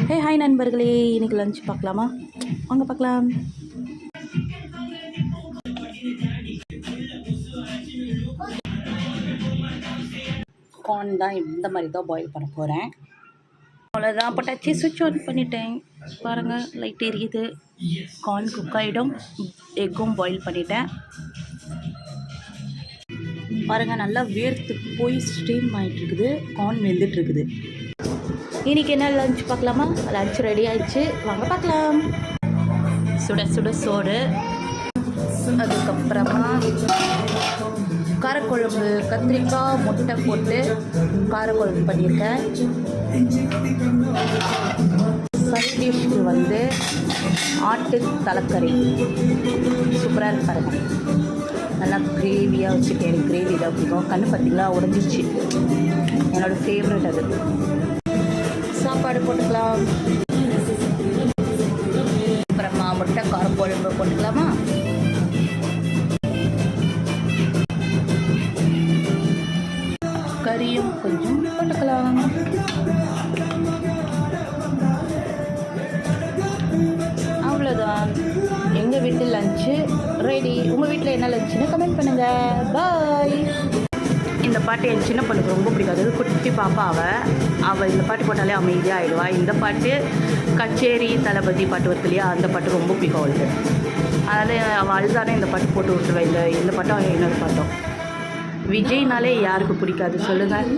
Hi நண்பர்களே, இன்றைக்கி lunch பார்க்கலாமா? வாங்க பார்க்கலாம். கார்ன் தான் இந்த மாதிரி தான் பாயில் பண்ண போகிறேன். அவ்வளோதான், போட்டாச்சு. சுவிட்ச் ஆன் பண்ணிட்டேன். பாருங்கள், லைட் எரியுது. கார்ன் குக் ஆகிடும். எக்கும் பாயில் பண்ணிட்டேன். பாருங்கள், நல்லா வேர்த்து போய் ஸ்டீம் ஆகிட்டுருக்குது. கார்ன் வெந்துட்டுருக்குது. இன்றைக்கி என்ன லஞ்ச் பார்க்கலாமா? லஞ்ச் ரெடி ஆகிடுச்சு, வாங்க பார்க்கலாம். சுட சுட சோறு, அதுக்கப்புறமா காரக்குழம்பு, கத்திரிக்காய் முட்டை போட்டு காரக்குழம்பு பண்ணியிருக்கேன். சைட் டிஷ்க்கு வந்து ஆட்டு தலைக்கறி சூப்பராக இருக்கு பாருங்கள். நல்லா கிரேவியாக வச்சுருக்கேன். எனக்கு கிரேவி தான் பிடிக்கும். கண்ணு பார்த்திங்களா உடஞ்சிச்சு. என்னோடய ஃபேவரட் அது. சாப்பாடு போட்டுக்கலாம். அப்புறமா முட்டை காரக்குழம்பு போட்டுக்கலாமா? கறியும் கொஞ்சம் போட்டுக்கலாம். அவ்வளோதான், எங்கள் வீட்டு லஞ்சு ரெடி. உங்கள் வீட்டில் என்ன லஞ்சுன்னு கமெண்ட் பண்ணுங்கள். பாய். இந்த பாட்டு என் சின்ன பொண்ணுக்கு ரொம்ப பிடிக்காது. குட்டி பாப்பா அவள் இந்த பாட்டு போட்டாலே அமைதியாக ஆகிடுவாள். இந்த பாட்டு கச்சேரி தளபதி பாட்டு வருது இல்லையா, அந்த பாட்டு ரொம்ப பிடிக்கும் அவளுக்கு. அதனால் அவள் அழுதானே இந்த பாட்டு போட்டு விட்டுருவேன். இந்த பாட்டும் இன்னொரு பாட்டும். விஜய்னாலே யாருக்கு பிடிக்காது சொல்லுங்கள்?